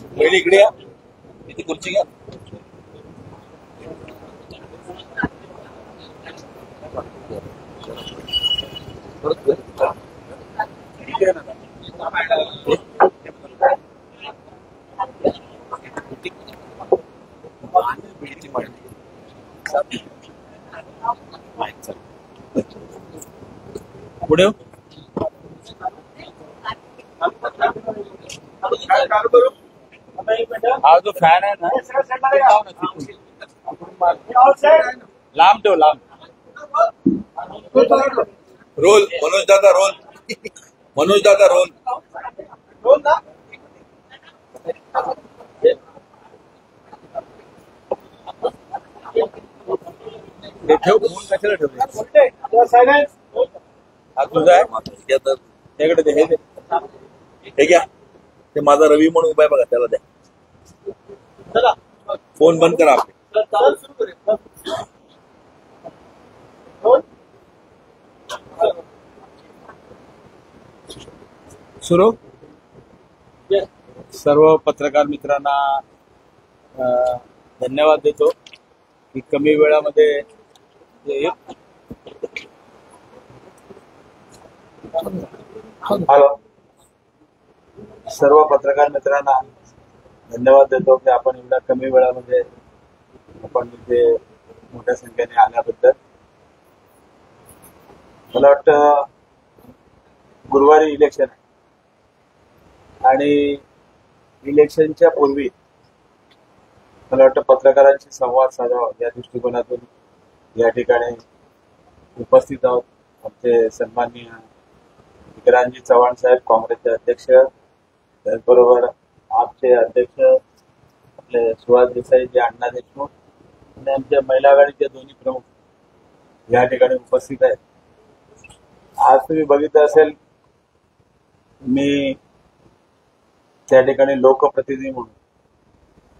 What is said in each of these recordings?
पहिली इकडे या, इथे खुर्ची घ्या. पुढे हा जो फॅन आहे ना लांब ठेव, लांब. रोल मनोज दादा, रोल मनोज दादा, रोल. ठेव, फोन कशाला ठेवले? हा तुझा आहे त्याकडे ते हे हे घ्या. ते माझा रवी म्हणून उभा आहे बघा, त्याला द्या. फोन बंद करा आपले. सुरू. सर्व पत्रकार मित्रांना धन्यवाद देतो की कमी वेळामध्ये सर्व पत्रकार मित्रांना धन्यवाद देतो की आपण एवढ्या कमी वेळामध्ये आपण इथे मोठ्या संख्येने आल्याबद्दल. मला वाटतं गुरुवारी इलेक्शन आहे आणि इलेक्शनच्या पूर्वी मला वाटतं पत्रकारांशी संवाद साधावा या दृष्टिकोनातून या ठिकाणी उपस्थित आहोत. आमचे सन्माननीय विक्रांतजी चव्हाण साहेब, काँग्रेसचे अध्यक्ष, त्याचबरोबर आपचे अध्यक्ष आपले सुहास देसाई जे अण्णा देशमुख आणि आमच्या महिला आघाडीचे दोन्ही प्रमुख या ठिकाणी उपस्थित आहेत. आज तुम्ही बघितलं असेल, मी त्या ठिकाणी लोकप्रतिनिधी म्हणून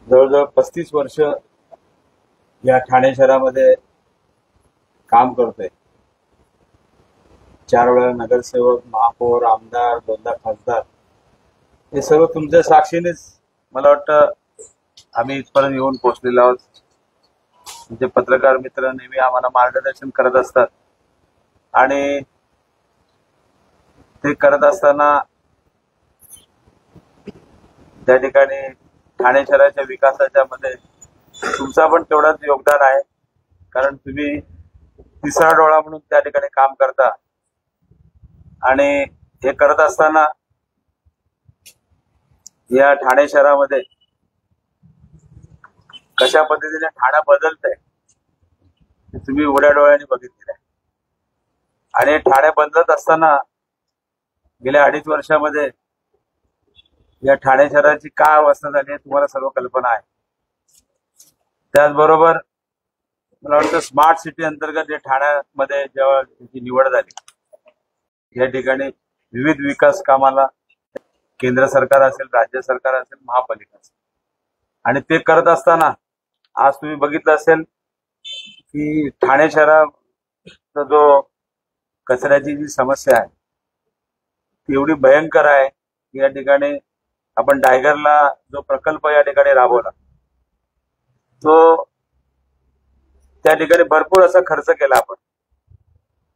जवळजवळ 35 वर्ष या ठाणे शहरामध्ये काम करतोय. 4 वेळा नगरसेवक, महापौर, आमदार, 2दा खासदार, हे सर्व तुमच्या साक्षीनेच मला वाटतं आम्ही इथपर्यंत येऊन पोहोचलेलो आहोत. म्हणजे पत्रकार मित्र नेहमी आम्हाला मार्गदर्शन करत असतात आणि ते करत असताना त्या ठिकाणी ठाणे शहराच्या विकासाच्या मध्ये तुमचा पण तेवढाच योगदान आहे, कारण तुम्ही तिसरा डोळा म्हणून त्या ठिकाणी काम करता. आणि हे करत असताना या ठाणे शहरामध्ये कशा पद्धतीने ठाणा बदलतंय तुम्ही उघड्या डोळ्यांनी बघितलेलं आहे. आणि ठाणे बदलत असताना गेल्या 2.5 वर्षामध्ये या ठाणे शहराची काय अवस्था झाली आहे तुम्हाला सर्व कल्पना आहे. त्याचबरोबर मला वाटतं स्मार्ट सिटी अंतर्गत जे ठाण्यामध्ये जेव्हा त्याची निवड झाली, या ठिकाणी विविध विकास कामाला केंद्र सरकार असेल, राज्य सरकार असेल, महापालिका असेल, आणि ते करत असताना आज तुम्ही बघितलं असेल की ठाणे शहराचा जो कचऱ्याची जी समस्या आहे ती एवढी भयंकर आहे की या ठिकाणी आपण टायगरला जो प्रकल्प या ठिकाणी राबवला तो त्या ठिकाणी भरपूर असा खर्च केला आपण,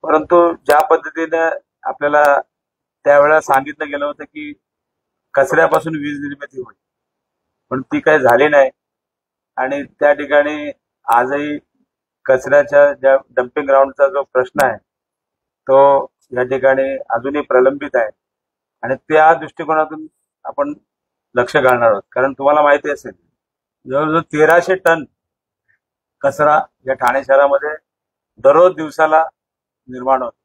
परंतु ज्या पद्धतीने आपल्याला त्यावेळेला सांगितलं गेलं होतं की कचऱ्यापासून वीज निर्मिती होईल, पण ती काही झाली नाही. आणि त्या ठिकाणी आजही कचऱ्याच्या ज्या डम्पिंग ग्राउंडचा जो प्रश्न आहे तो या ठिकाणी अजूनही प्रलंबित आहे. आणि त्या दृष्टिकोनातून आपण लक्ष घालणार आहोत, कारण तुम्हाला माहिती असेल जवळजवळ 1300 टन कचरा या ठाणे शहरामध्ये दररोज दिवसाला निर्माण होतो.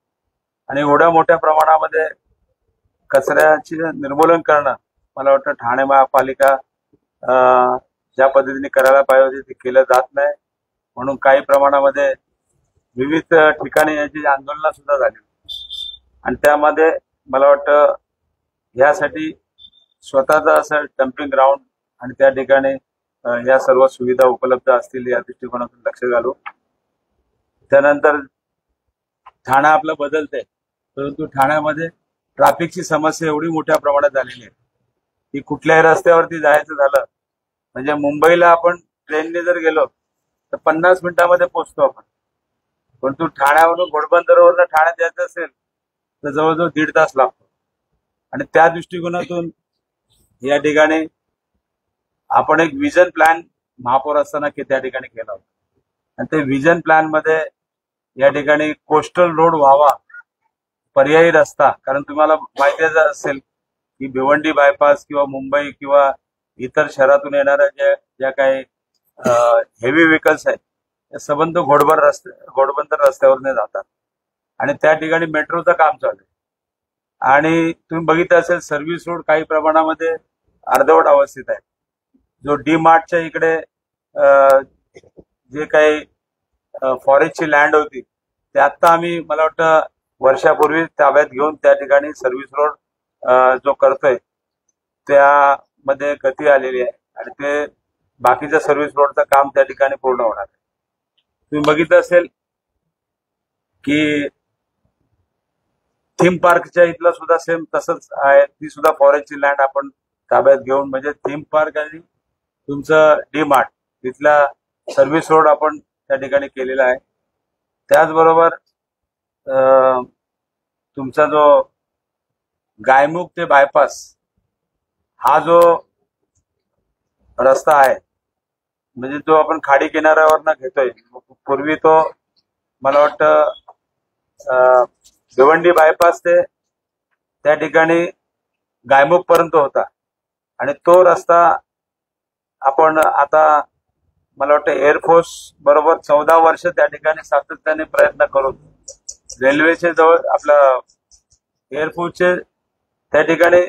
आणि एवढ्या मोठ्या प्रमाणामध्ये कचऱ्याचे निर्मूलन करणं मला वाटतं ठाणे महापालिका ज्या पद्धतीने करायला पाहिजे होते ते केलं जात नाही. म्हणून काही प्रमाणामध्ये विविध ठिकाणी याची आंदोलनं सुद्धा झाली आणि त्यामध्ये मला वाटतं यासाठी स्वतःचा असं डम्पिंग ग्राउंड आणि त्या ठिकाणी या सर्व सुविधा उपलब्ध असतील या दृष्टिकोनातून लक्ष घालू. त्यानंतर ठाणा आपलं बदलतंय, परंतु ठाण्यामध्ये ट्रॅफिकची समस्या एवढी मोठ्या प्रमाणात झालेली आहे की कुठल्याही रस्त्यावरती जायचं झालं म्हणजे मुंबईला आपण ट्रेनने जर गेलो तर 50 मिनिटांमध्ये पोहोचतो आपण. पण तू ठाण्यावरून घोडबंदरवरून ठाण्यात जायचं असेल तर जवळजवळ 1.5 तास लागतो. आणि त्या दृष्टिकोनातून या ठिकाणी आपण एक विजन प्लॅन महापौर असताना त्या ठिकाणी केला होता. आणि ते विजन प्लॅन मध्ये या ठिकाणी कोस्टल रोड व्हावा, पर्यायी रस्ता. कारण तुम्हाला माहिती असेल की भिवंडी बायपास किंवा मुंबई किंवा इतर शहरातून येणाऱ्या ज्या काही हेवी व्हेकल्स आहेत ते संबंध घोडबंदर रस्त्यावरने जातात. आणि त्या ठिकाणी मेट्रोचं काम चालू आहे. आणि तुम्ही बघितलं असेल सर्व्हिस रोड काही प्रमाणामध्ये अर्धवट अवस्थेत आहे. जो डी मार्टच्या इकडे जे काही फॉरेस्टची लँड होती ते आता आम्ही मला वाटतं वर्षापूर्वी ताब्यात घेऊन त्या ठिकाणी सर्व्हिस रोड जो करतोय त्यामध्ये गती आलेली आहे. आणि ते बाकीच्या सर्व्हिस रोडचं काम त्या ठिकाणी पूर्ण होणार आहे. तुम्ही बघितलं असेल की थीम पार्कच्या इथलं सुद्धा सेम तसंच आहे. ती सुद्धा फॉरेस्टची लँड आपण ताब्यात घेऊन म्हणजे थीम पार्क आणि तुमचं डी मार्ट तिथला सर्व्हिस रोड आपण त्या ठिकाणी केलेला आहे. त्याचबरोबर तुमचा जो गायमुख ते बायपास हा जो रस्ता आहे म्हणजे जो आपण खाडी किनाऱ्यावरनं घेतोय, पूर्वी तो मला वाटतं भिवंडी बायपास ते त्या ठिकाणी गायमुख पर्यंत होता. आणि तो रस्ता आपण आता मला वाटतं एअरफोर्स बरोबर 14 वर्ष त्या ठिकाणी सातत्याने प्रयत्न करून रेल्वेचे जवळ आपलं एअरफोर्सचे त्या ठिकाणी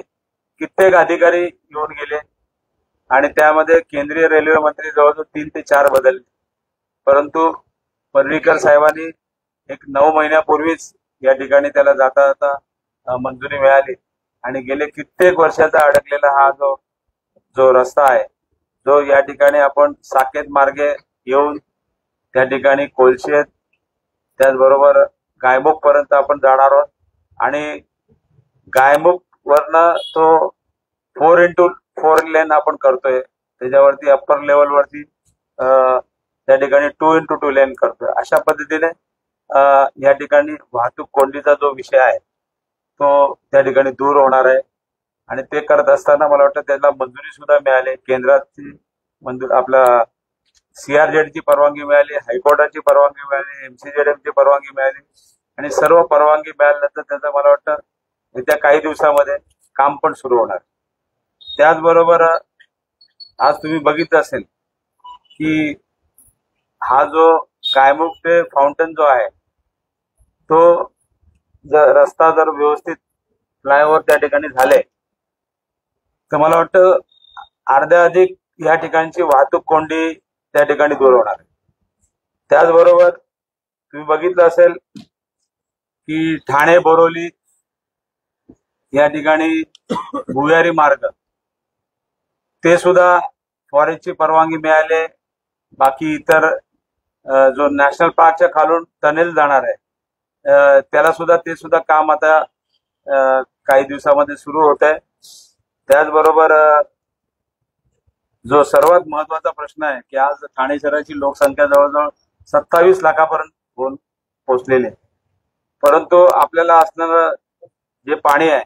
कित्येक अधिकारी येऊन गेले आणि त्यामध्ये केंद्रीय रेल्वे मंत्री जवळजवळ 3 ते 4 बदलले. परंतु पर्रीकर साहेबांनी एक 9 महिन्यापूर्वीच या ठिकाणी त्याला जाता जाता मंजुरी मिळाली. आणि गेले कित्येक वर्षाचा अडकलेला हा जो रस्ता आहे जो या ठिकाणी आपण साकेत मार्गे येऊन त्या ठिकाणी कोलशेत त्याचबरोबर गायमुख पर्यंत आपण जाणार आहोत. आणि गायमुख वरनं तो 4x4 लेन आपण करतोय. त्याच्यावरती अप्पर लेवलवरती त्या ठिकाणी 2x2 लेन करतोय. अशा पद्धतीने या ठिकाणी वाहतूक कोंडीचा जो विषय आहे तो त्या ठिकाणी दूर होणार आहे. आणि ते करत असताना मला वाटतं त्याला मंजुरी सुद्धा मिळाली. केंद्राची मंजुरी, आपला CRZ ची परवानगी मिळाली, हायकोर्टाची परवानगी मिळाली, MCZM ची परवानगी मिळाली. आणि सर्व परवानगी मिळाल्यानंतर त्याचं मला वाटतं येत्या काही दिवसामध्ये काम पण सुरू होणार. त्याचबरोबर आज तुम्ही बघितलं असेल की हा जो गायमुख ते फाउंटन जो आहे तो रस्ता जर व्यवस्थित फ्लायओव्हर त्या ठिकाणी झाले तर मला वाटतं अर्ध्या अधिक या ठिकाणची वाहतूक कोंडी त्या ठिकाणी दूर होणार आहे. त्याचबरोबर तुम्ही बघितलं असेल की ठाणे बोरिवली या ठिकाणी भुयारी मार्ग ते सुद्धा फॉरेस्टची परवानगी मिळाली. बाकी इतर जो नॅशनल पार्कच्या खालून टनेल जाणार आहे त्याला सुद्धा ते सुद्धा काम आता काही दिवसामध्ये सुरू होत आहे. त्याचबरोबर जो सर्वात महत्वाचा प्रश्न आहे की आज ठाणे शहराची लोकसंख्या जवळजवळ 27 लाखापर्यंत होऊन पोहोचलेली आहे. परंतु आपल्याला असणारं जे पाणी आहे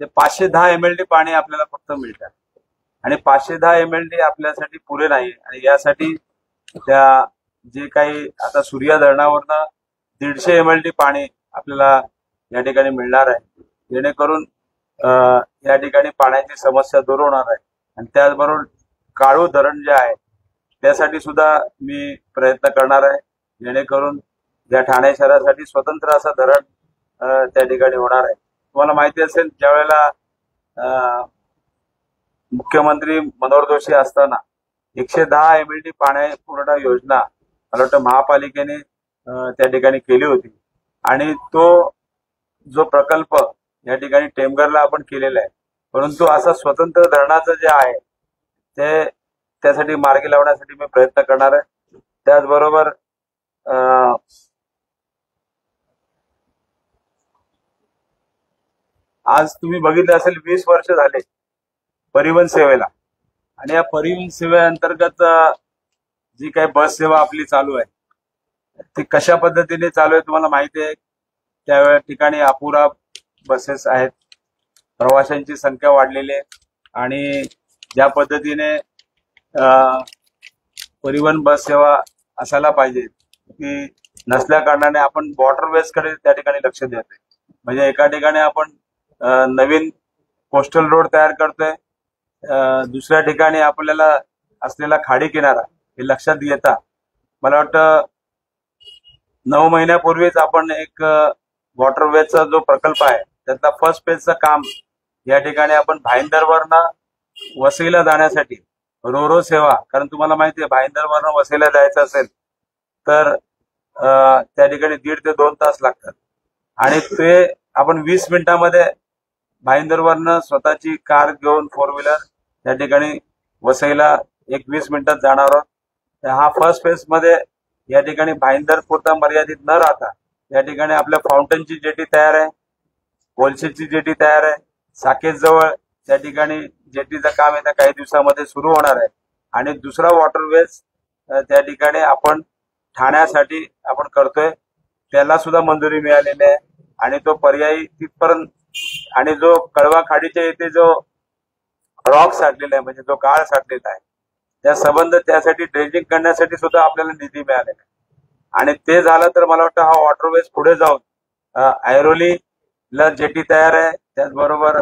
ते 510 MLD पाणी आपल्याला फक्त मिळतं. आणि 510 MLD आपल्यासाठी पुरे नाही. आणि यासाठी त्या जे काही आता सूर्या धरणावरनं 150 MLD पाणी आपल्याला या ठिकाणी मिळणार आहे. जेणेकरून या ठिकाणी पाण्याची समस्या दूर होणार आहे. आणि त्याचबरोबर काळू धरण जे आहे त्यासाठी सुद्धा मी प्रयत्न करणार आहे. जेणेकरून या ठाणे शहरासाठी स्वतंत्र असं धरण त्या ठिकाणी होणार आहे. तुम्हाला माहिती असेल ज्यावेळेला मुख्यमंत्री मनोहर जोशी असताना 110 MLD पाणी पुरवठा योजना मला वाटतं महापालिकेने त्या ठिकाणी केली होती. आणि तो जो प्रकल्प या ठिकाणी टेमघरला आपण केलेला आहे. परंतु असं स्वतंत्र धरणाचं जे आहे ते त्यासाठी मार्गी लावण्यासाठी मी प्रयत्न करणार आहे. त्याचबरोबर आज तुम्ही बघितलं असेल 20 वर्ष झाले परिवहन सेवेला, आणि या परिवहन सेवेअंतर्गत जी काही बस सेवा आपली चालू आहे ती कशा पद्धतीने चालू आहे तुम्हाला माहिती आहे. त्या ठिकाणी अपुरा बसेस आहेत, प्रवाशांची संख्या वाढलेली आहे, आणि ज्या पद्धतीने परिवहन बस सेवा असायला पाहिजे ती नसल्या कारणाने आपण वॉटरवेजकडे त्या ठिकाणी लक्ष देतोय. म्हणजे एका ठिकाणी आपण नवीन कोस्टल रोड तयार करतोय, दुसऱ्या ठिकाणी आपल्याला असलेला खाडी किनारा हे लक्षात घेता मला वाटतं 9 महिन्यापूर्वीच आपण एक वॉटरवेजचा जो प्रकल्प आहे त्यातला फर्स्ट फेजचं काम या ठिकाणी आपण भाईंदरवरनं वसईला जाण्यासाठी रोरो सेवा, कारण तुम्हाला माहिती आहे भाईंदरवरनं वसईला जायचं असेल तर त्या ठिकाणी 1.5 ते 2 तास लागतात, आणि ते आपण 20 मिनिटांमध्ये भाईंदरवरनं स्वतःची कार घेऊन 4 व्हीलर त्या ठिकाणी वसईला 20 मिनिटात जाणार आहोत. हा फर्स्ट फेज मध्ये या ठिकाणी भाईंदर पुरता मर्यादित न राहता या ठिकाणी आपल्या फाउंटनची जेटी तयार आहे, कोलशेची जेटी तयार आहे, साकेत जवळ त्या ठिकाणी जेटीचं काम येत्या काही दिवसामध्ये सुरू होणार आहे, आणि दुसरा वॉटरवेज त्या ठिकाणी आपण ठाण्यासाठी आपण करतोय, त्याला सुद्धा मंजुरी मिळालेली आहे, आणि तो पर्यायी तिथपर्यंत, आणि जो कळवा खाडीच्या येथे जो रॉक साठलेला आहे म्हणजे जो गाळ साठलेला आहे त्या संबंध त्यासाठी ड्रेजिंग करण्यासाठी सुद्धा आपल्याला निधी मिळालेला आहे. आणि ते झालं तर मला वाटतं हा वॉटरवेज पुढे जाऊन ऐरोलीला जेटी तयार आहे, त्याचबरोबर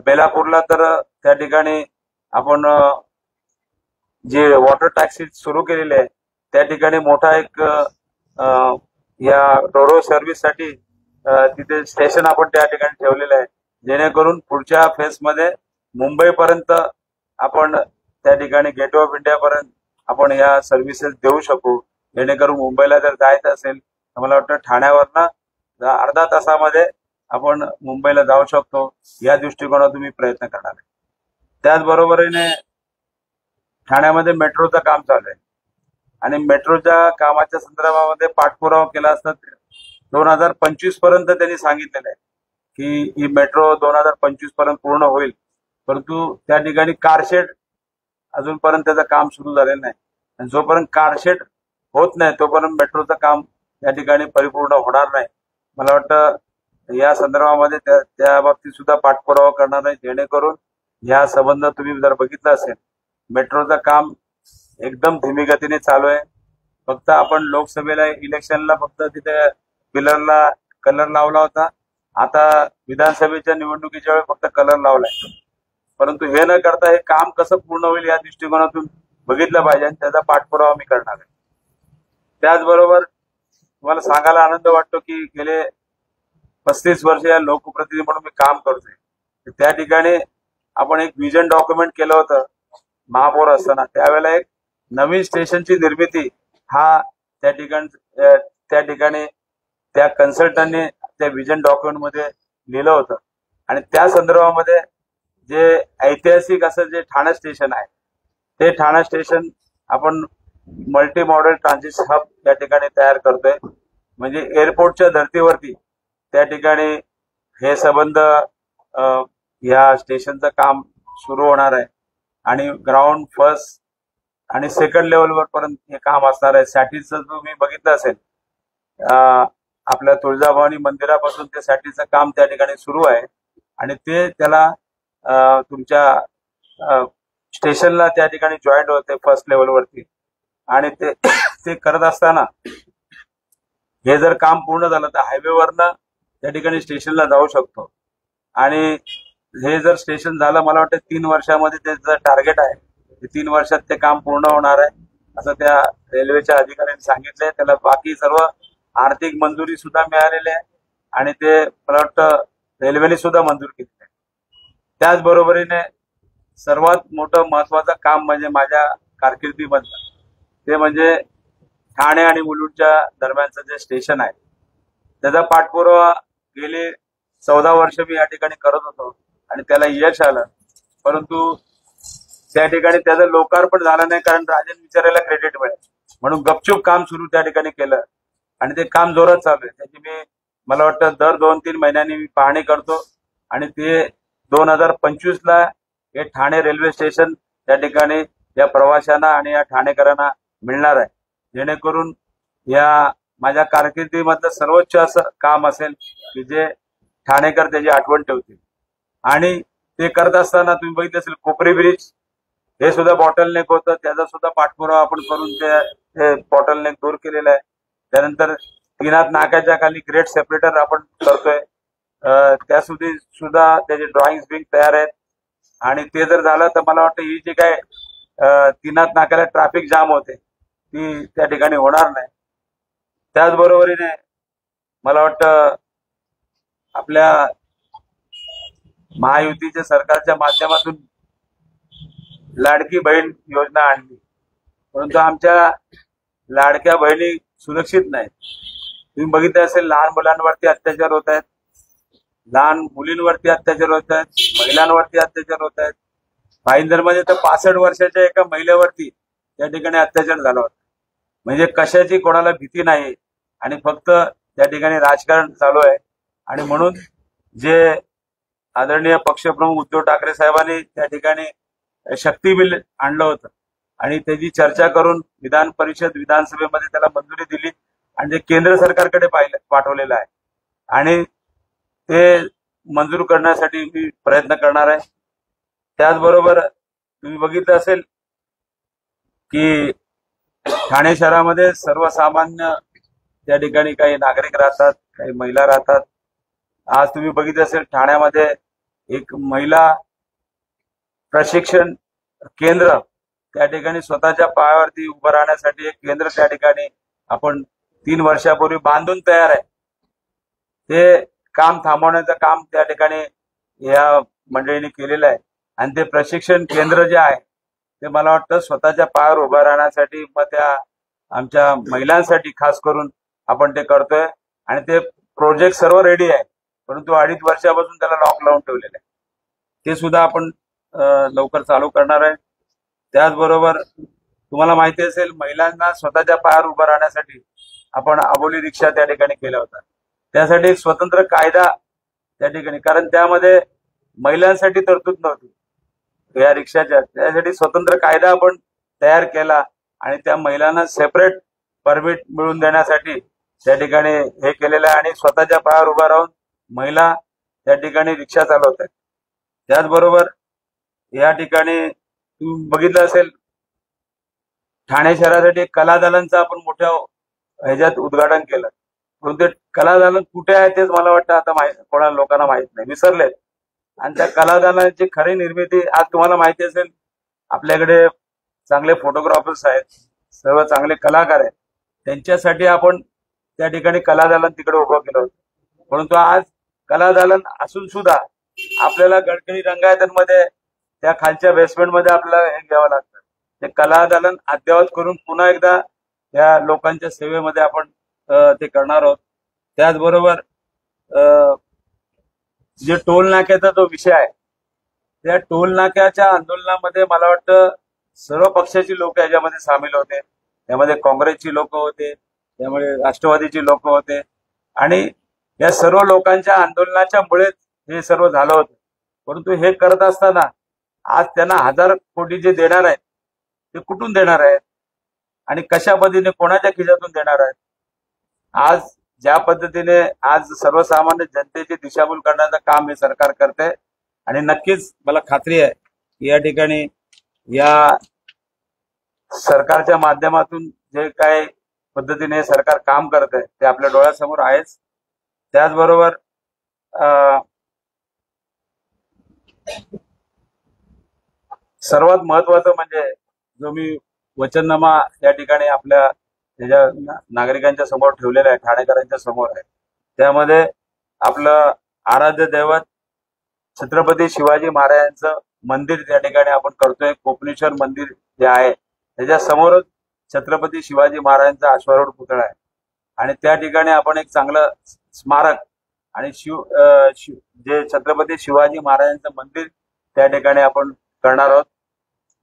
बेलापूरला तर त्या ठिकाणी आपण जे वॉटर टॅक्सी सुरू केलेले आहे त्या ठिकाणी मोठा एक या रोरो सर्व्हिससाठी तिथे स्टेशन आपण त्या ठिकाणी ठेवलेलं आहे, जेणेकरून पुढच्या फेजमध्ये मुंबईपर्यंत आपण त्या ठिकाणी गेटवे ऑफ इंडिया पर्यंत आपण या सर्व्हिसेस देऊ शकू. जेणेकरून मुंबईला जर जायचं असेल तर मला वाटतं ठाण्यावरनं अर्धा तासामध्ये आपण मुंबईला जाऊ शकतो, या दृष्टिकोनातून मी प्रयत्न करणार आहे. त्याचबरोबरीने ठाण्यामध्ये मेट्रोचं काम चालू आहे, आणि मेट्रोच्या कामाच्या संदर्भामध्ये पाठपुरावा केला असता 2025 पर्यंत त्यांनी सांगितलेलं आहे की ही मेट्रो 2025 पर्यंत पूर्ण होईल, परंतु त्या ठिकाणी कारशेड अजूनपर्यंत त्याचं काम सुरू झालेलं नाही, आणि जोपर्यंत कारशेड होत नाही तोपर्यंत मेट्रोचं काम त्या ठिकाणी परिपूर्ण होणार नाही. मला वाटतं या संदर्भामध्ये त्या बाबतीत सुद्धा पाठपुरावा करणार आहे, जेणेकरून या संबंध तुम्ही जर बघितलं असेल मेट्रोचं काम एकदम धीमी गतीने चालू आहे. फक्त आपण लोकसभेला इलेक्शनला फक्त तिथे पिलरला कलर लावला होता, आता विधानसभेच्या निवडणुकीच्या वेळी फक्त कलर लावलाय, परंतु हे न करता हे काम कसं पूर्ण होईल या दृष्टिकोनातून बघितलं पाहिजे, आणि त्याचा पाठपुरावा मी करणार आहे. त्याचबरोबर तुम्हाला सांगायला आनंद वाटतो की गेले 35 वर्ष या लोकप्रतिनिधी म्हणून मी काम करतोय. त्या ठिकाणी आपण एक विजन डॉक्युमेंट केलं होतं महापौर असताना, त्यावेळेला एक नवीन स्टेशनची निर्मिती हा त्या ठिकाणी त्या कन्सल्टंटने त्या विजन डॉक्युमेंट मध्ये लिहिलं होतं, आणि त्या संदर्भामध्ये जे ऐतिहासिक असं जे ठाणे स्टेशन आहे ते ठाणे स्टेशन आपण मल्टी मॉडेल ट्रान्झिट हब या ठिकाणी तयार करतोय. म्हणजे एअरपोर्टच्या धर्तीवरती त्या ठिकाणी हे संबंध या स्टेशनचं काम सुरू होणार आहे, आणि ग्राउंड फर्स्ट आणि सेकंड लेवलवर पर्यंत हे काम असणार आहे. सॅटीचं तुम्ही बघितलं असेल आपल्या तुळजाभवानी मंदिरापासून ते सॅटीचं काम त्या ठिकाणी सुरू आहे, आणि ते त्याला तुमच्या स्टेशनला त्या ठिकाणी जॉईंट होते फर्स्ट लेवलवरती, आणि ते करत असताना हे जर काम पूर्ण झालं तर हायवेवरनं त्या ठिकाणी स्टेशनला जाऊ शकतो. आणि हे जर स्टेशन झालं मला वाटतं 3 वर्षामध्ये त्याचं टार्गेट आहे, 3 वर्षात ते काम पूर्ण होणार आहे असं त्या रेल्वेच्या अधिकाऱ्यांनी सांगितलंय. त्याला बाकी सर्व आर्थिक मंजुरी सुद्धा मिळालेली आहे, आणि ते मला वाटतं रेल्वेने सुद्धा मंजूर केली आहे. त्याचबरोबरीने सर्वात मोठं महत्वाचं काम म्हणजे माझ्या कारकिर्दीमधलं ते म्हणजे ठाणे आणि मुलुंडच्या दरम्यानचं जे स्टेशन आहे त्याचा पाठपुरावा गेले 14 वर्ष मी या ठिकाणी करत होतो, आणि त्याला यश आलं, परंतु त्या ठिकाणी त्याचं लोकार्पण झालं नाही, कारण राजन विचारायला क्रेडिट मिळेल म्हणून गपचूप काम सुरू त्या ठिकाणी केलं, आणि ते काम जोरात चालू आहे. त्याची मला वाटतं दर 2-3 महिन्यांनी मी पाहणी करतो, आणि ते 2025ला हे ठाणे रेल्वे स्टेशन त्या ठिकाणी या प्रवाशांना आणि या ठाणेकरांना मिळणार आहे, जेणेकरून या माझ्या कारकिर्दीमधलं सर्वोच्च असं काम असेल की जे ठाणेकर त्याची आठवण ठेवतील. आणि ते करत असताना तुम्ही बघितलं असेल कोपरी ब्रिज हे सुद्धा बॉटलनेक होतं, त्याचा सुद्धा पाठपुरावा आपण करून ते बॉटलनेक दूर केलेलं आहे. त्यानंतर तीनाथ नाक्याच्या खाली ग्रेट सेपरेटर आपण करतोय, सुद्धा त्याचे ड्रॉइंग्स बिंग तयार आहेत. आणि ते जर झालं तर मला वाटतं ही जी काय तीनाथ नाक्याला ट्रॅफिक जाम होते ती त्या ठिकाणी होणार नाही. त्याचबरोबरीने मला वाटतं आपल्या महायुतीच्या सरकारच्या माध्यमातून लाडकी बहीण योजना आणली, परंतु आमच्या लाडक्या बहिणी सुरक्षित नाहीत. तुम्ही बघितलं असेल लहान मुलांवरती अत्याचार होत आहेत, लहान मुलींवरती अत्याचार होत आहेत, महिलांवरती अत्याचार होत आहेत. भाईंदरमध्ये तर 65 वर्षाच्या एका महिलेवरती त्या ठिकाणी अत्याचार झाला होता. म्हणजे कशाची कोणाला भीती नाही आणि फक्त त्या ठिकाणी राजकारण चालू आहे. आणि म्हणून जे आदरणीय पक्षप्रमुख उद्धव ठाकरे साहेबांनी त्या ठिकाणी शक्ती बिल आणलं होतं आणि त्याची चर्चा करून विधान परिषद विधानसभेमध्ये त्याला मंजुरी दिली आणि ते केंद्र सरकारकडे पाठवलेलं आहे आणि ते मंजूर करण्यासाठी मी प्रयत्न करणार आहे. त्याचबरोबर तुम्ही बघितलं असेल की ठाणे शहरामध्ये सर्वसामान्य त्या ठिकाणी काही नागरिक राहतात, काही महिला राहतात. आज तुम्ही बघितलं असेल ठाण्यामध्ये एक महिला प्रशिक्षण केंद्र त्या ठिकाणी स्वतःच्या पायावरती उभं राहण्यासाठी एक केंद्र त्या ठिकाणी आपण 3 वर्षापूर्वी बांधून तयार आहे. ते काम थांबवण्याचं काम त्या ठिकाणी या मंडळींनी केलेलं आहे आणि ते प्रशिक्षण केंद्र जे आहे ते मला वाटतं स्वतःच्या पायावर उभं राहण्यासाठी मग त्या आमच्या महिलांसाठी खास करून आपण ते करतोय आणि ते प्रोजेक्ट सर्व रेडी आहे, परंतु 2.5 वर्षापासून त्याला लॉक लावून ठेवलेलं आहे. ते सुद्धा आपण लवकर चालू करणार आहे. त्याचबरोबर तुम्हाला माहिती असेल महिलांना स्वतःच्या पायावर उभं राहण्यासाठी आपण अबोली रिक्षा त्या ठिकाणी केला होता. त्यासाठी एक स्वतंत्र कायदा त्या ठिकाणी, कारण त्यामध्ये महिलांसाठी तरतूद नव्हती या रिक्षाच्या, त्यासाठी स्वतंत्र कायदा आपण तयार केला आणि त्या महिलांना सेपरेट परमिट मिळवून देण्यासाठी त्या ठिकाणी हे केलेलं आहे आणि स्वतःच्या पायावर उभा राहून महिला त्या ठिकाणी रिक्षा चालवत आहेत. त्याचबरोबर या ठिकाणी तुम्ही बघितलं असेल ठाणे शहरासाठी एक कलादालनचं आपण मोठ्या ह्याच्यात उद्घाटन केलं, परंतु कलादालन कुठे आहे तेच मला वाटतं आता कोणा लोकांना माहित नाही, विसरलेत. आणि त्या कलादालनाची खरी निर्मिती आज तुम्हाला माहिती असेल आपल्याकडे चांगले फोटोग्राफर्स आहेत, सर्व चांगले कलाकार आहेत, त्यांच्यासाठी आपण त्या ठिकाणी कलादालन तिकडे उभं केलं होतं. परंतु आज कलादालन असून सुद्धा आपल्याला गडकरी रंगायतमध्ये त्या खालच्या बेसमेंटमध्ये आपल्याला हे घ्यावं लागतं. ते कलादालन अद्ययावत करून पुन्हा एकदा या लोकांच्या सेवेमध्ये आपण ते करणार आहोत. त्याचबरोबर जे टोल नाक्याचा जो विषय आहे त्या टोल नाक्याच्या आंदोलनामध्ये मला वाटतं सर्व पक्षाची लोक याच्यामध्ये सामील होते. त्यामध्ये काँग्रेसची लोक होते, त्यामुळे राष्ट्रवादीची लोक होते आणि या सर्व लोकांच्या आंदोलनाच्या मुळेच हे सर्व झालं होतं. परंतु हे करत असताना आज त्यांना 1000 कोटी जे देणार आहेत ते कुठून देणार आहेत आणि कशा पद्धतीने कोणाच्या खिशातून देणार आहेत. आज ज्या पद्धतीने आज सर्वसामान्य जनतेची दिशाभूल करण्याचं काम हे सरकार करते आणि नक्कीच मला खात्री आहे की या ठिकाणी या सरकारच्या माध्यमातून जे काय पद्धतीने सरकार काम करत आहे ते आपल्या डोळ्यासमोर आहेच. त्याचबरोबर सर्वात महत्वाचं म्हणजे जो मी वचननामा या ठिकाणी आपल्या त्याच्या नागरिकांच्या समोर ठेवलेला आहे, ठाणेकरांच्या समोर आहे, त्यामध्ये आपलं आराध्य दैवत छत्रपती शिवाजी महाराजांचं मंदिर त्या ठिकाणी आपण करतोय. कोपनेश्वर मंदिर जे आहे त्याच्या समोरच छत्रपती शिवाजी महाराजांचा अश्वारूढ पुतळा आहे आणि त्या ठिकाणी आपण एक चांगलं स्मारक आणि जे छत्रपती शिवाजी महाराजांचं मंदिर त्या ठिकाणी आपण करणार आहोत.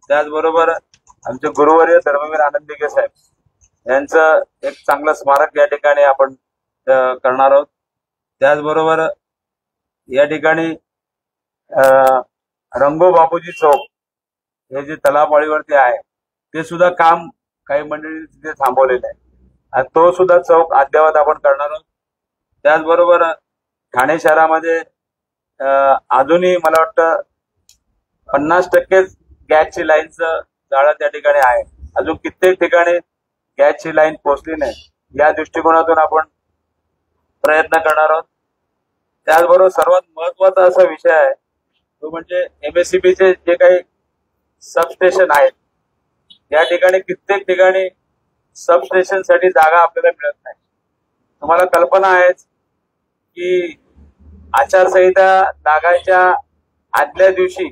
त्याचबरोबर आमचे गुरुवर्य धर्मवीर आनंद दिघे साहेब यांचं एक चांगलं स्मारक या ठिकाणी आपण करणार आहोत. त्याचबरोबर या ठिकाणी रंगो बापूजी चौक हे जे तलावपाळीवरती आहे ते सुद्धा काम काही मंडळी तिथे थांबवलेलं आहे आणि तो सुद्धा चौक अद्यावत आपण करणार आहोत. त्याचबरोबर ठाणे शहरामध्ये अजूनही मला वाटतं 50% गॅसची लाईनचं जाळं त्या ठिकाणी आहे. अजून कित्येक ठिकाणी गॅसची लाईन पोहोचली नाही. या दृष्टिकोनातून आपण प्रयत्न करणार आहोत. त्याचबरोबर सर्वात महत्वाचा असा विषय आहे तो म्हणजे MSEBचे जे काही सबस्टेशन आहेत या ठिकाणी कित्येक ठिकाणी सबस्टेशन साठी जागा आपल्याला मिळत नाही. तुम्हाला कल्पना आहेच की आचारसंहिता लागायच्या आदल्या दिवशी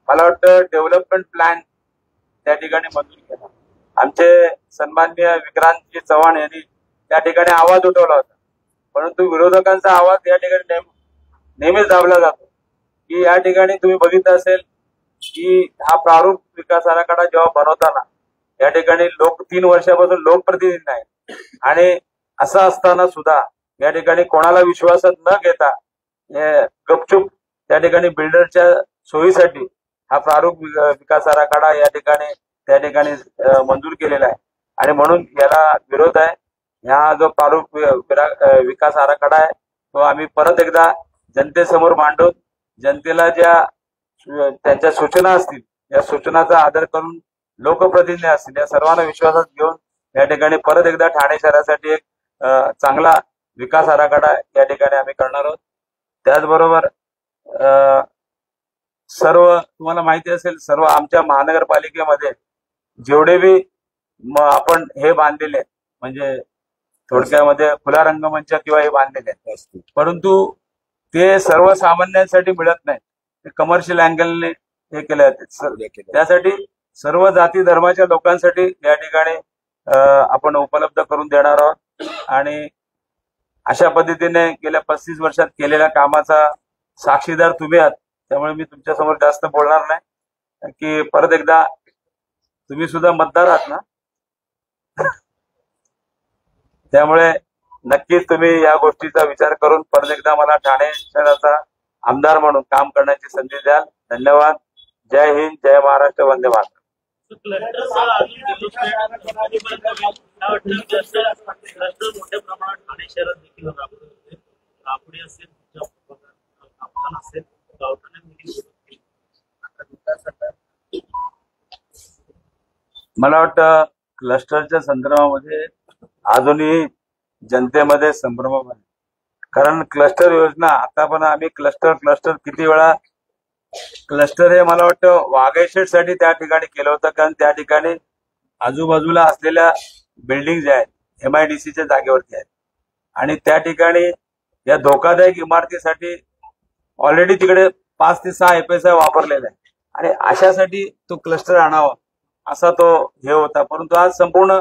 मला वाटतं डेव्हलपमेंट प्लॅन त्या ठिकाणी मंजूर केला. आमचे सन्माननीय विक्रांतजी चव्हाण यांनी त्या ठिकाणी आवाज उठवला होता, परंतु विरोधकांचा आवाज या ठिकाणी नेहमीच दाबला जातो की या ठिकाणी तुम्ही बघितलं असेल की हा प्रारूप विकास आराखडा जेव्हा बनवताना या ठिकाणी 3 वर्षापासून लोकप्रतिनिधी नाही आणि असं असताना सुद्धा या ठिकाणी कोणाला विश्वासात न घेता गपचूप त्या ठिकाणी बिल्डरच्या सोयीसाठी हा प्रारूप विकास आराखडा या ठिकाणी त्या ठिकाणी मंजूर केलेला आहे आणि म्हणून याला विरोध आहे. हा जो प्रारूप विकास आराखडा आहे तो आम्ही परत एकदा जनतेसमोर मांडून जनतेला ज्या त्यांच्या सूचना असतील या सूचनाचा आदर करून लोकप्रतिनिधी असतील या सर्वांना विश्वासात घेऊन या ठिकाणी परत एकदा ठाणे शहरासाठी एक चांगला विकास आराखडा या ठिकाणी आम्ही करणार आहोत. त्याचबरोबर सर्व तुम्हाला माहिती असेल सर्व आमच्या महानगरपालिकेमध्ये जेवढे बी आपण हे बांधलेले आहेत म्हणजे थोडक्यामध्ये खुला रंगमंच किंवा हे बांधलेले आहेत, परंतु ते सर्वसामान्यांसाठी मिळत नाही. ते कमर्शियल अँगलने हे केले जाते. त्यासाठी सर्व जाती धर्माच्या लोकांसाठी या ठिकाणी आपण उपलब्ध करून देणार आहोत आणि अशा पद्धतीने गेल्या 35 वर्षात केलेल्या कामाचा साक्षीदार तुम्ही आहात. त्यामुळे मी तुमच्या समोर जास्त बोलणार नाही की परत एकदा तुम्ही सुद्धा मतदार आहात ना, त्यामुळे नक्कीच तुम्ही या गोष्टीचा विचार करून परत एकदा मला ठाणे शहराचा आमदार म्हणून काम करण्याची संधी द्याल. धन्यवाद. जय हिंद, जय महाराष्ट्र, वंदे मातरम. मोठ्या प्रमाणात ठाणे शहरात देखील राबडी असेल मला वाटतं क्लस्टरच्या संदर्भामध्ये अजूनही जनतेमध्ये संभ्रम आहे. कारण क्लस्टर योजना आता पण आम्ही क्लस्टर किती वेळा क्लस्टर हे मला वाटतं वाघेशेठ साठी त्या ठिकाणी केलं होतं. कारण त्या ठिकाणी आजूबाजूला असलेल्या बिल्डिंग ज्या आहेत MIDCच्या जागेवरती आहेत आणि त्या ठिकाणी या धोकादायक इमारतीसाठी ऑलरेडी तिकडे 5 ते 6 FSI वापरलेला आहे आणि अशासाठी तो क्लस्टर आणावा असा तो हे होता. परंतु आज संपूर्ण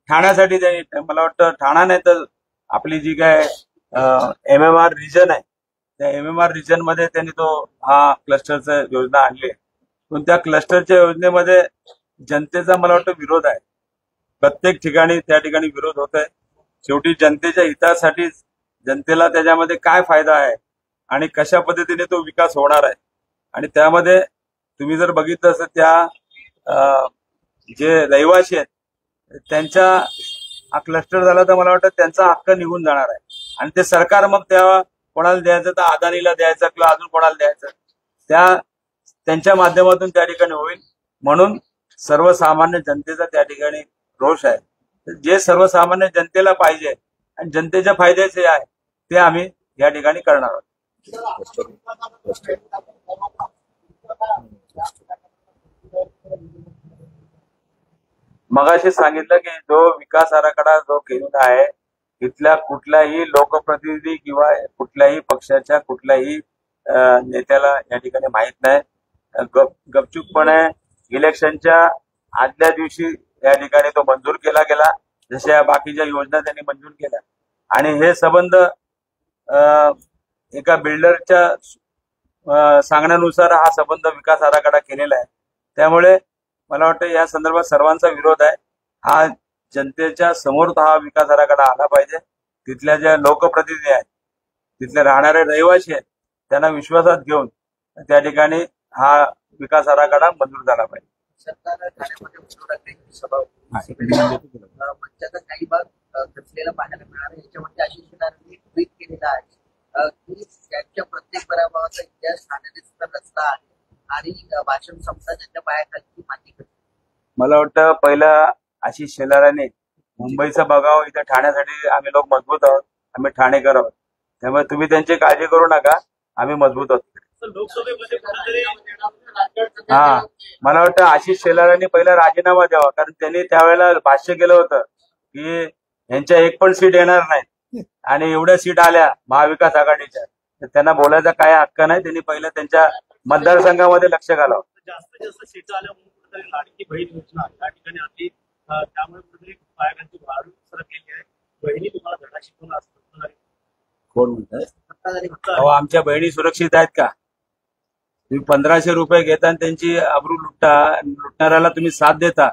ठाण्यासाठी मला वाटतं ठाणा नाही तर आपली जी काय MMR रिजन आहे त्या MMR रिजन मध्ये त्यांनी तो हा क्लस्टरचा योजना आणली आहे. पण त्या क्लस्टरच्या योजनेमध्ये जनतेचा मला वाटतं विरोध आहे. प्रत्येक ठिकाणी त्या ठिकाणी विरोध होत आहे. शेवटी जनतेच्या हितासाठी जनतेला त्याच्यामध्ये काय फायदा आहे आणि कशा पद्धतीने तो विकास होणार आहे आणि त्यामध्ये तुम्ही जर बघितलं असं त्या जे रहिवासी आहेत त्यांच्या हा क्लस्टर झाला तर मला वाटतं त्यांचा हक्क निघून जाणार आहे आणि ते सरकार मग त्या कोणाला द्यायचं तर अदानीला द्यायचं किंवा अजून कोणाला द्यायचं त्यांच्या माध्यमातून त्या ठिकाणी होईल. म्हणून सर्वसामान्य जनतेचा त्या ठिकाणी रोष आहे. जे सर्वसामान्य जनतेला पाहिजे आणि जनतेच्या फायद्याचे आहे ते आम्ही या ठिकाणी करणार आहोत. मगाशी सांगितलं की जो विकास आराखडा जो केलेला आहे इथल्या कुठल्याही लोकप्रतिनिधी किंवा कुठल्याही पक्षाच्या कुठल्याही नेत्याला या ठिकाणी माहित नाही. गपचूपपणे इलेक्शनच्या आदल्या दिवशी या ठिकाणी तो मंजूर केला गेला जशा बाकीच्या योजना त्यांनी मंजूर केल्या आणि हे संबंध एका बिल्डरच्या सांगण्यानुसार हा संबंध विकास आराखडा केलेला आहे. त्यामुळे मला वाटतं या संदर्भात सर्वांचा विरोध आहे. हा जनतेच्या समोर हा विकास आराखडा आला पाहिजे. तिथल्या ज्या लोकप्रतिनिधी आहेत तिथले राहणारे रहिवासी आहेत त्यांना विश्वासात घेऊन त्या ठिकाणी हा विकास आराखडा मंजूर झाला पाहिजे. सरकार ठाण्यामध्ये उद्धव ठाकरेंची सभा होती. मंचाचा काही भाग खचलेला पाहायला मिळाला. याच्यामध्ये आशिष शेलारांनी ट्विट केलेलं आहे की त्यांच्या प्रत्येक पराभवाचा इतिहास ठाण्याने सुद्धा रचला आहे आणि भाषण संस्था त्यांच्या पायाखाली मान्य करते. मला वाटतं पहिलं आशिष शेलारांनी मुंबईचं बघावं. इथं ठाण्यासाठी आम्ही लोक मजबूत आहोत, आम्ही ठाणेकर आहोत, त्यामुळे तुम्ही त्यांची काळजी करू नका, आम्ही मजबूत आहोत. लोकसभेमध्ये कुठेतरी हा, मला वाटतं आशिष शेलारांनी पहिला राजीनामा द्यावा, कारण त्यांनी त्यावेळेला भाष्य केलं होतं की यांच्या एक पण सीट येणार नाही आणि एवढ्या सीट आल्या महाविकास आघाडीच्या, तर त्यांना बोलायचा काय हक्क नाही. त्यांनी पहिलं त्यांच्या मतदारसंघामध्ये लक्ष घालावं. जास्तीत जास्त सीट आल्यामुळे कुठेतरी लाडकी बहीण योजना या ठिकाणी आली, त्यामुळे कुठेतरी पायाखालची वाढ सरकलेली आहे. बहिणी तुम्हाला धडा शिकवला असतो. कोण म्हणतात आमच्या बहिणी सुरक्षित आहेत का? तुम्ही 1500 रुपये घेता आणि त्यांची अब्रू लुटणाऱ्याला तुम्ही साथ देता.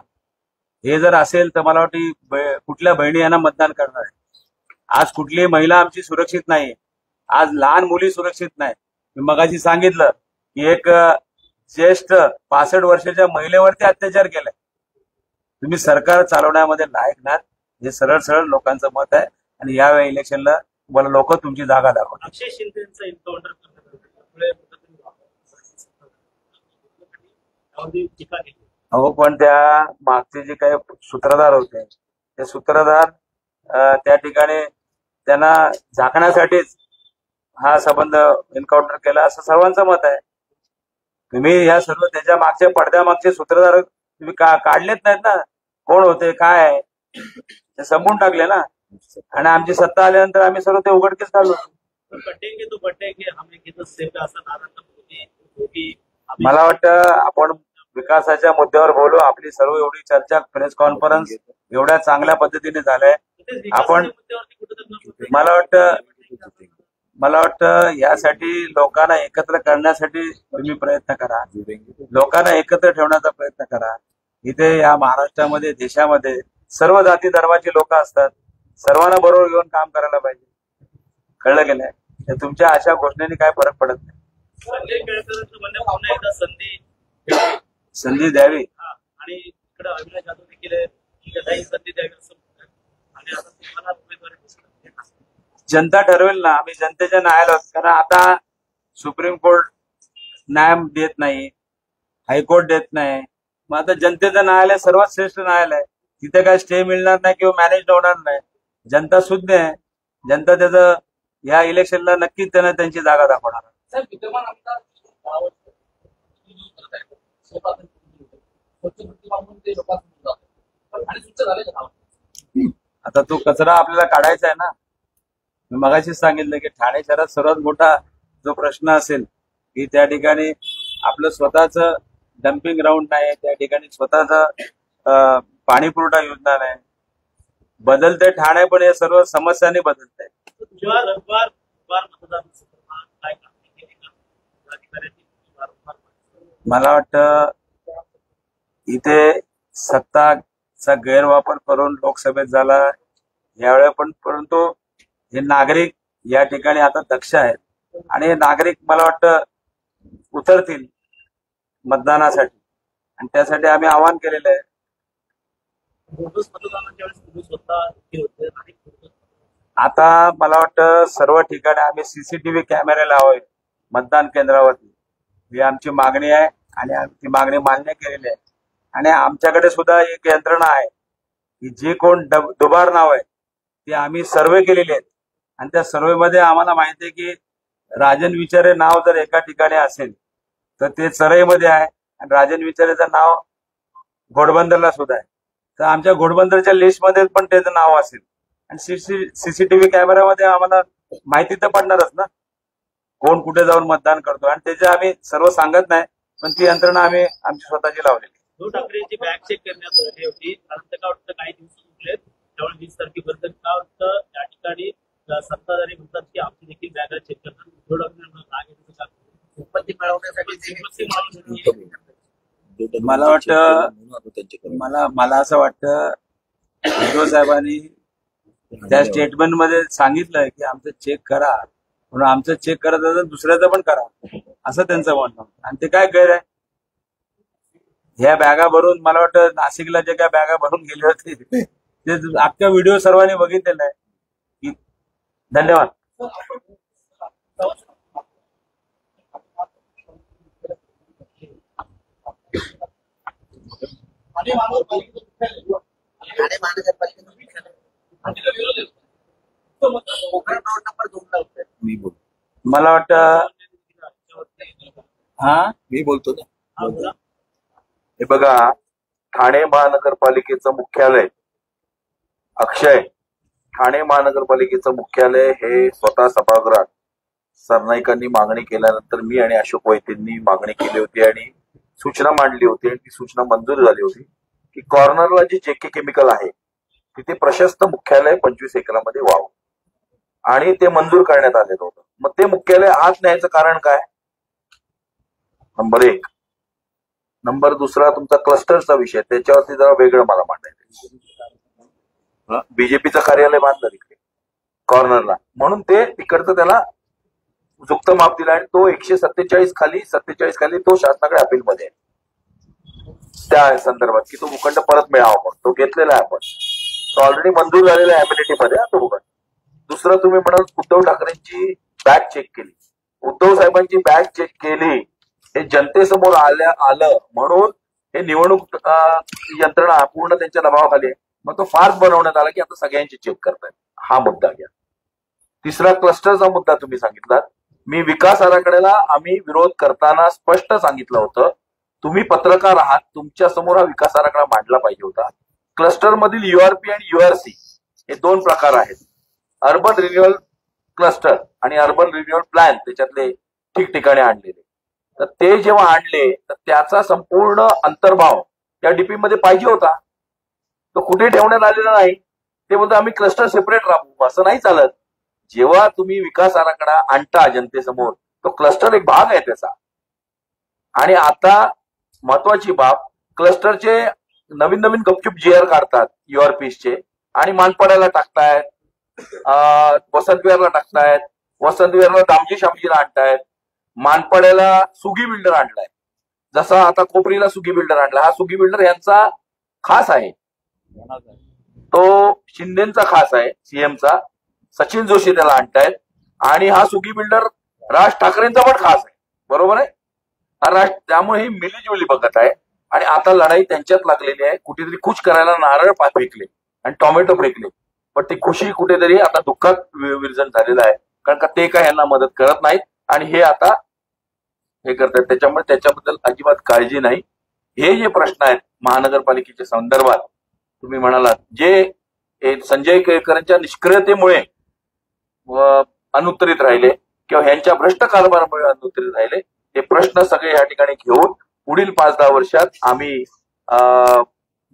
हे जर असेल तर मला वाटतं कुठल्या बहिणी यांना मतदान करणार आहे? आज कुठलीही महिला आमची सुरक्षित नाही. आज लहान मुली सुरक्षित नाही. मी मगाशी सांगितलं की एक ज्येष्ठ 65 वर्षाच्या महिलेवरती अत्याचार केलाय. तुम्ही सरकार चालवण्यामध्ये लायक नाहीत, हे सरळ सरळ लोकांचं मत आहे. आणि यावेळी इलेक्शनला तुम्हाला लोक तुमची जागा दाखवतात. अक्षय शिंदेचं एन्काउंटर टीका केली. हो, पण त्या मागचे जे काही सूत्रधार होते ते सूत्रधार त्या ठिकाणी त्यांना झाकण्यासाठीच हा संबंध एन्काउंटर केला असं सर्वांचं मत आहे. तुम्ही या सर्व त्याच्या मागच्या पडद्यामागचे सूत्रधार तुम्ही काढलेत नाहीत ना. कोण होते, काय आहे ते संपून टाकले ना. आणि आमची सत्ता आल्यानंतर आम्ही सर्व ते उघडकीस काढलो. कटेंगे तो बटेंगे हमने किती सेफ असा नारा होती. मला वाटतं आपण विकासाच्या मुद्द्यावर बोलू. आपली सर्व एवढी चर्चा, प्रेस कॉन्फरन्स एवढ्या चांगल्या पद्धतीने झालंय. आपण मला वाटतं यासाठी लोकांना एकत्र करण्यासाठी तुम्ही प्रयत्न करा, लोकांना एकत्र ठेवण्याचा प्रयत्न करा. इथे या महाराष्ट्रामध्ये, देशामध्ये सर्व जाती धर्माची लोक असतात. सर्वांना बरोबर घेऊन काम करायला पाहिजे. कळलं गेलंय? तर तुमच्या अशा घोषणेने काय फरक पडत नाही. संधी द्यावी आणि इकडे अविनाश जाधव देखील संधी द्यावी असं आणि आता तुम्हाला उमेदवारी जनता ठरवेल ना. आम्ही जनतेच्या न्यायाला, कारण आता सुप्रीम कोर्ट न्याय देत नाही, हायकोर्ट देत नाही. मग आता जनतेचं न्यायालय सर्वात श्रेष्ठ न्यायालय. तिथे काय स्टे मिळणार नाही किंवा मॅनेज होणार नाही. जनता सुज्ञ आहे. जनता त्याचं या इलेक्शनला नक्कीच त्यांना त्यांची जागा दाखवणार. आता तो कचरा आपल्याला काढायचा आहे ना. मी मगाशीच सांगितलं की ठाणे शहरात सर्वात मोठा जो प्रश्न असेल की त्या ठिकाणी आपलं स्वतःच डम्पिंग ग्राउंड नाही, त्या ठिकाणी स्वतःच पाणी पुरवठा योजना नाही. बदलते ठाणे पण हे सर्व समस्यांनी बदलत आहे. मला वाटतं इथे सत्ताचा गैरवापर करून लोकसभेत झाला यावेळेला पण, परंतु हे नागरिक या ठिकाणी आता दक्ष आहेत आणि हे नागरिक मला वाटतं उतरतील मतदानासाठी आणि त्यासाठी आम्ही आवाहन केलेलं आहे. आता मला वाटतं सर्व ठिकाणी आम्ही सीसीटीव्ही कॅमेरे लावावे मतदान केंद्रावरती, ही आमची मागणी आहे आणि ती मागणी मान्य केलेली आहे. आणि आमच्याकडे सुद्धा एक यंत्रणा आहे की जे कोण दुबार नाव आहे ती आम्ही सर्वे केलेली आहेत आणि त्या सर्वेमध्ये आम्हाला माहिती आहे की राजन विचारे नाव जर एका ठिकाणी असेल तर ते चरईमध्ये आहे आणि राजन विचारेचं नाव घोडबंदरला सुद्धा आहे. तर आमच्या घोडबंदरच्या लिस्टमध्ये पण त्याचं नाव असेल आणि सीसीटीव्ही कॅमेऱ्यामध्ये आम्हाला माहिती तर पडणारच ना कोण कुठे जाऊन मतदान करतो. आणि त्याचे आम्ही सर्व सांगत नाही, पण ती यंत्रणा आम्ही आमची स्वतःची लावलेली. उद्धव ठाकरेंची बॅग चेक करण्यात आली होती. त्यानंतर काय वाटतं काही दिवस उरलेत, त्यामुळे 20 तारखेपर्यंत काय वाटतं त्या ठिकाणी सत्ताधारी म्हणतात की आमची देखील बॅगा चेक करतात. उद्धव ठाकरे संपत्ती मिळवण्यासाठी मला वाटतं मला असं वाटतं उद्धव साहेबांनी त्या स्टेटमेंटमध्ये सांगितलंय की आमचं चेक करा, म्हणून आमचं चेक करत असेल दुसऱ्याचं पण करा असं त्यांचं म्हणणं. आणि ते काय गैर आहे. ह्या बॅगा भरून मला वाटतं नाशिकला जे काय बॅगा भरून गेले होते ते अख्खा व्हिडिओ सर्वांनी बघितलेला आहे. धन्यवाद. ठाणे महानगरपालिकेचं कोकण रोड नंबर 2 ला होतं. मी बोल मला वाटतं मी बोलतो ना. हे बघा, ठाणे महानगरपालिकेचं मुख्यालय अक्षय, ठाणे महानगरपालिकेचं मुख्यालय हे स्वतः सभागृहात सरनाईकांनी मागणी केल्यानंतर मी आणि अशोक वैद्यांनी मागणी केली होती आणि सूचना मांडली होती आणि ती सूचना मंजूर झाली होती की कॉर्नरला जे जेके केमिकल आहे तिथे प्रशस्त मुख्यालय 25 एकरामध्ये व्हावं आणि ते मंजूर करण्यात आलेलं होतं. मग ते मुख्यालय आत न्यायचं कारण काय? नंबर 1. नंबर 2 तुमचा क्लस्टरचा विषय, त्याच्यावरती जरा वेगळं मला मांडायचं. बीजेपीचं कार्यालय बांधलं तिकडे कॉर्नरला म्हणून ते तिकडचं त्याला झुकतं माप दिलं आणि तो 147 खाली तो शासनाकडे अपीलमध्ये आहे त्या संदर्भात की तो भूखंड परत मिळावा. मग तो घेतलेला आहे आपण, तो ऑलरेडी मंजूर झालेला आहे मध्ये तो भूखंड. दुसरं तुम्ही म्हणाल उद्धव ठाकरेंची बॅग चेक केली. उद्धव साहेबांची बॅग चेक केली हे जनतेसमोर आलं म्हणून हे निवडणूक यंत्रणा पूर्ण त्यांच्या दबावाखाली आहे. मग तो फार्स बनवण्यात आला की आता सगळ्यांची चेक करतायत. हा मुद्दा घ्या. तिसरा क्लस्टरचा मुद्दा तुम्ही सांगितला. मी विकास आराखड्याला आम्ही विरोध करताना स्पष्ट सांगितलं होतं, तुम्ही पत्रकार आहात, तुमच्या समोर हा विकास आराखडा मांडला पाहिजे होता. क्लस्टर मधील युआरपी आणि युआरसी हे 2 प्रकार आहेत. अर्बन रिन्युअल क्लस्टर आणि अर्बन रिन्युअल प्लॅन त्याच्यातले ठिकठिकाणी आणलेले. तर ते जेव्हा आणले तर त्याचा संपूर्ण अंतर्भाव या डीपी मध्ये पाहिजे होता. तो कुठे ठेवण्यात आलेला नाही. ते बोलतो आम्ही क्लस्टर सेपरेट राबवू, असं नाही चालत. जेव्हा तुम्ही विकास आराखडा आणता जनतेसमोर तो क्लस्टर एक भाग आहे त्याचा. आणि आता महत्वाची बाब, क्लस्टरचे नवीन नवीन गपचूप जीआर काढतात युआरपीचे आणि मानपाड्याला टाकतायत, वसंत विहारला टाकतायत, वसंत विहारला दामजी शामजीला आणतायत, मानपाड्याला सुगी बिल्डर आणलाय. जसा आता कोपरीला सुगी बिल्डर आणला, हा सुगी बिल्डर यांचा खास आहे, तो शिंदेचा खास आहे, सीएमचा. सचिन जोशी त्याला आणतायत आणि हा सुगी बिल्डर राज ठाकरेंचा पण खास आहे. बरोबर आहे. त्यामुळे ही मिलीजुली बघत आहे आणि आता लढाई त्यांच्यात लागलेली आहे. कुठेतरी खुश करायला नारळ फेकले आणि टोमॅटो फेकले, पण ती खुशी कुठेतरी आता दुःखात विरजन झालेलं आहे. कारण का ते काय यांना मदत करत नाहीत आणि हे आता हे करतात. त्याच्यामुळे त्याच्याबद्दल अजिबात काळजी नाही. हे जे प्रश्न आहेत महानगरपालिकेच्या संदर्भात तुम्ही म्हणालात, जे संजय केळकरांच्या निष्क्रियतेमुळे अनुत्तरित राहिले किंवा ह्यांच्या भ्रष्ट कारभारामुळे अनुत्तरित राहिले, ते प्रश्न सगळे या ठिकाणी घेऊन पुढील 5-10 वर्षात आम्ही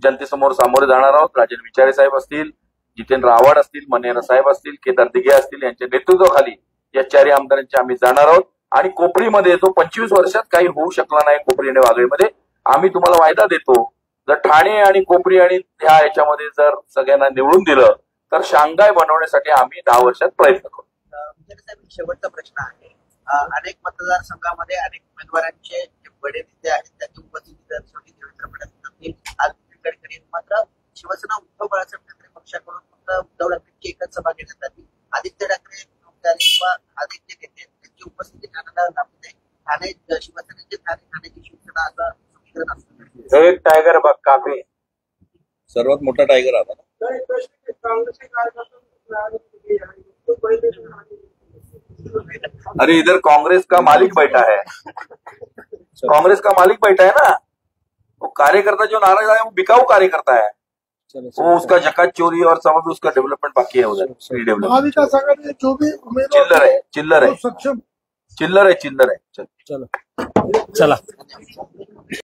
जनतेसमोर सामोरे जाणार आहोत. राजन विचारे साहेब असतील, जितेंद्र आव्हाड असतील, मनेरा साहेब असतील, केदार दिघे असतील, यांच्या नेतृत्वाखाली या 4 आमदारांची आम्ही जाणार आहोत. आणि कोपरीमध्ये जो 25 वर्षात काही होऊ शकला नाही कोपरी आणि वाघळीमध्ये, आम्ही तुम्हाला वायदा देतो, जर ठाणे आणि कोपरी आणि त्या याच्यामध्ये जर सगळ्यांना निवडून दिलं तर शांघाय बनवण्यासाठी आम्ही 10 वर्षात प्रयत्न करू. शेवटचा प्रश्न आहे. अनेक मतदारसंघामध्ये अनेक उमेदवारांचे जे बडे नेते आहेत त्यांची उपस्थिती दर्शवली देवेंद्र फडणवीस आज गडकरी. मात्र शिवसेना उद्धव बाळासाहेब ठाकरे पक्षाकडून फक्त उद्धव ठाकरेंची एकच सभा घेण्यात आली. आदित्य ठाकरे किंवा आदित्य नेते त्यांची उपस्थिती ठाण्याला लाभते. ठाणे शिवसेनेचे ठाण्याची शिवसेना असं समीकरण असतं. एक टायगर बघ काफी सर्वात मोठा टायगर आता. अरे इधर कांग्रेस का मालिक बैठा है, कांग्रेस का मालिक बैठा है ना. वो कार्यकर्ता जो नाराज है वो बिकाऊ कार्यकर्ता है. वो उसका जकात चोरी और सब उसका डेवलपमेंट बाकी है उधर. महाविकास आघाड़ी जो भी चिल्लर है. सक्षम चिल्लर है. चलो चला.